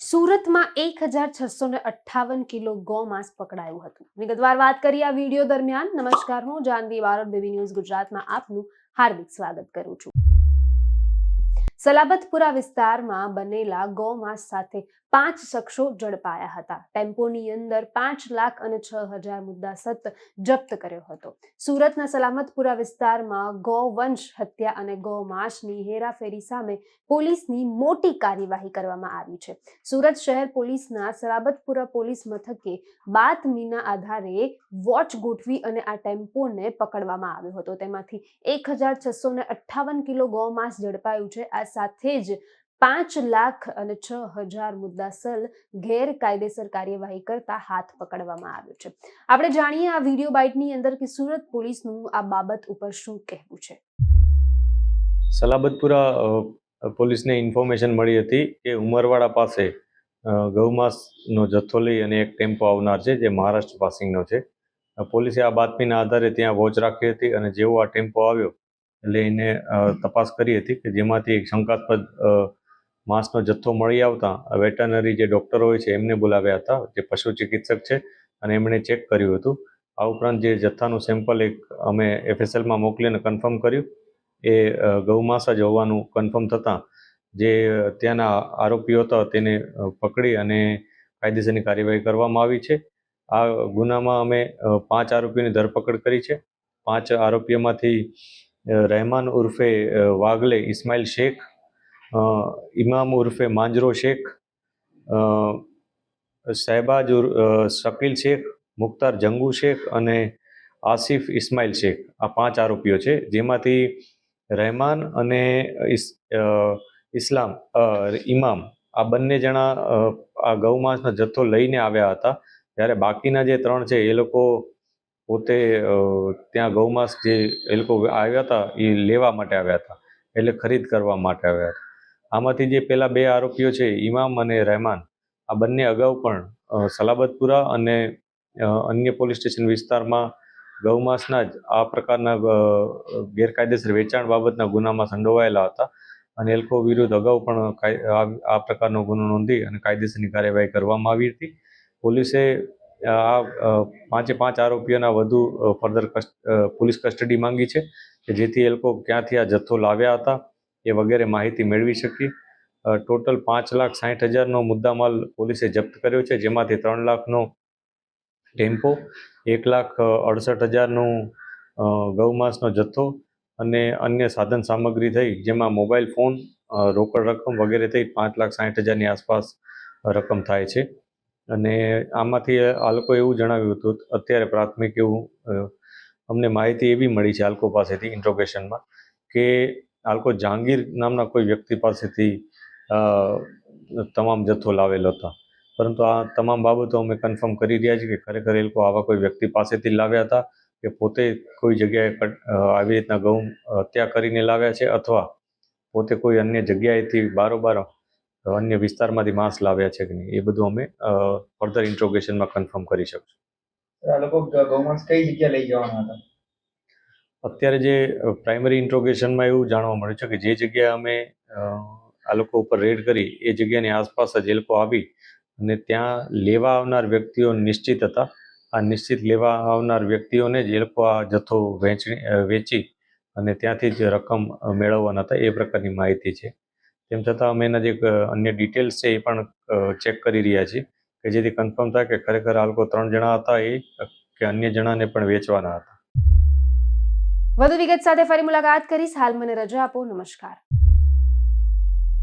સુરતમાં 1658 કિલો ગૌમાંસ પકડાયું હતું। વિગતવાર વાત કરીએ આ વિડીયો દરમિયાન। નમસ્કાર, હું જાનવી વારોડ બેબી ન્યૂઝ ગુજરાતમાં આપનું હાર્દિક સ્વાગત કરું છું। સલાબતપુરા વિસ્તારમાં બનેલા ગૌમાંસ સાથે 5 શખ્સો ઝડપાયા હતા। ટેમ્પોની અંદર 5,06,000 મુદ્દાસત જપ્ત કર્યો હતો। સુરતના સલામતપુરા વિસ્તારમાં ગૌવંશ હત્યા અને ગૌમાંસની હેરાફેરી સામે પોલીસની મોટી કાર્યવાહી કરવામાં આવી છે। સુરત શહેર પોલીસના સલાબતપુરા પોલીસ મથકે બાતમીના આધારે વોચ ગોઠવી અને આ ટેમ્પોને પકડવામાં આવ્યો હતો। તેમાંથી 1658 કિલો ગૌમાંસ ઝડપાયું છે। આ સાથે જ 5,06,000 મુદ્દાસલ ગેરકાયદેસર કાર્યવાહી કરતા હાથ પકડવામાં આવ્યો છે। આપણે જાણીએ આ વિડીયો બાઇટની અંદર કે સુરત પોલીસનું આ બાબત ઉપર શું કહેવું છે। સલાબતપુરા પોલીસને ઇન્ફોર્મેશન મળી હતી કે ઉમરવાડા પાસે ગૌમાંસનો જથ્થો લઈ અને એક ટેમ્પો આવનાર છે જે મહારાષ્ટ્ર પાસિંગનો છે। પોલીસે આ બાતમીના આધારે ત્યાં વોચ રાખી હતી અને જેવો આ ટેમ્પો આવ્યો એટલે એને તપાસ કરી હતી કે જેમાંથી એક શંકાસ્પદ માંસનો જથ્થો મળી આવતા વેટરનરી જે ડૉક્ટર હોય છે એમને બોલાવ્યા હતા, જે પશુ ચિકિત્સક છે, અને એમણે ચેક કર્યું હતું। આ ઉપરાંત જે જથ્થાનું સેમ્પલ એક અમે FSLમાં મોકલીને કન્ફર્મ કર્યું, એ ગૌમાંસ જ હોવાનું કન્ફર્મ થતાં જે ત્યાંના આરોપીઓ હતા તેને પકડી અને કાયદેસરની કાર્યવાહી કરવામાં આવી છે। આ ગુનામાં અમે 5 આરોપીઓની ધરપકડ કરી છે। 5 આરોપીઓમાંથી રહેમાન ઉર્ફે વાગલે ઇસ્માઇલ શેખ, ઇમામ ઉર્ફે માંજરો શેખ, શહેબાજ શકીલ શેખ, મુખ્તાર જંગુ શેખ અને આસિફ ઇસ્માઇલ શેખ, આ 5 આરોપીઓ છે। જેમાંથી રહેમાન અને ઇમામ આ બંને જણા આ ગૌમાંસનો જથ્થો લઈને આવ્યા હતા, જ્યારે બાકીના જે 3 છે એ લોકો પોતે ત્યાં ગૌમાંસ જે એ લોકો આવ્યા હતા એ લેવા માટે આવ્યા હતા, એટલે ખરીદ કરવા માટે આવ્યા હતા। આમાંથી જે પેલા 2 આરોપીઓ છે ઇમામ અને રહેમાન, આ બંને અગાઉ પણ સલાબતપુરા અને અન્ય પોલીસ સ્ટેશન વિસ્તારમાં ગૌમાંસના જ આ પ્રકારના ગેરકાયદેસર વેચાણ બાબતના ગુનામાં સંડોવાયેલા હતા અને એ લોકો વિરુદ્ધ અગાઉ પણ આ પ્રકારનો ગુનો નોંધી અને કાયદેસરની કાર્યવાહી કરવામાં આવી હતી। પોલીસે આ 5 આરોપીઓના વધુ ફર્ધર પોલીસ કસ્ટડી માંગી છે કે જેથી એ લોકો ક્યાંથી આ જથ્થો લાવ્યા હતા એ વગેરે માહિતી મેળવી શકી। ટોટલ 5,60,000નો મુદ્દામાલ પોલીસે જપ્ત કર્યો છે, જેમાંથી 3 લાખનો ટેમ્પો, 1,68,000નું ગૌમાંસનો જથ્થો અને અન્ય સાધન સામગ્રી થઈ, જેમાં મોબાઈલ ફોન, રોકડ રકમ વગેરે થઈ 5,60,000ની આસપાસ રકમ થાય છે। અને આમાંથી આ લોકો એવું જણાવ્યું હતું, અત્યારે પ્રાથમિક એવું અમને માહિતી એવી મળી છે આ લોકો પાસેથી ઇન્ટ્રોગેશનમાં, કે આ લોકો જહાંગીર નામના કોઈ વ્યક્તિ પાસેથી તમામ જથ્થો લાવેલો હતા, પરંતુ આ તમામ બાબતો અમે કન્ફર્મ કરી રહ્યા છીએ કે ખરેખર એ લોકો આવા કોઈ વ્યક્તિ પાસેથી લાવ્યા હતા કે પોતે કોઈ જગ્યાએ આવી રીતના ગૌ હત્યા કરીને લાવ્યા છે, અથવા પોતે કોઈ અન્ય જગ્યાએથી બારોબાર અન્ય વિસ્તારમાંથી માંસ લાવ્યા છે કે નહીં, એ બધું અમે ફર્ધર ઇન્ટ્રોગેશનમાં કન્ફર્મ કરી શકશું। આ લોકો ગૌમાંસ કઈ જગ્યા લઈ જવાના હતા? અત્યારે જે પ્રાઇમરી ઇન્ટ્રોગેશનમાં એવું જાણવા મળ્યું છે કે જે જગ્યાએ અમે આ લોકો ઉપર રેડ કરી એ જગ્યાની આસપાસ જ એ લોકો આવી અને ત્યાં લેવા આવનાર વ્યક્તિઓ નિશ્ચિત હતા। આ નિશ્ચિત લેવા આવનાર વ્યક્તિઓને જ એ લોકો આ જથ્થો વેચી અને ત્યાંથી જ રકમ મેળવવાના હતા, એ પ્રકારની માહિતી છે। તેમ છતાં અમે એના જે અન્ય ડિટેલ્સ છે એ પણ ચેક કરી રહ્યા છીએ કે જેથી કન્ફર્મ થાય કે ખરેખર આ લોકો 3 જણા હતા એ કે અન્ય જણાને પણ વેચવાના હતા। વધુ વિગત સાથે ફરી મુલાકાત કરીશ। હાલ મને રજા આપો। નમસ્કાર।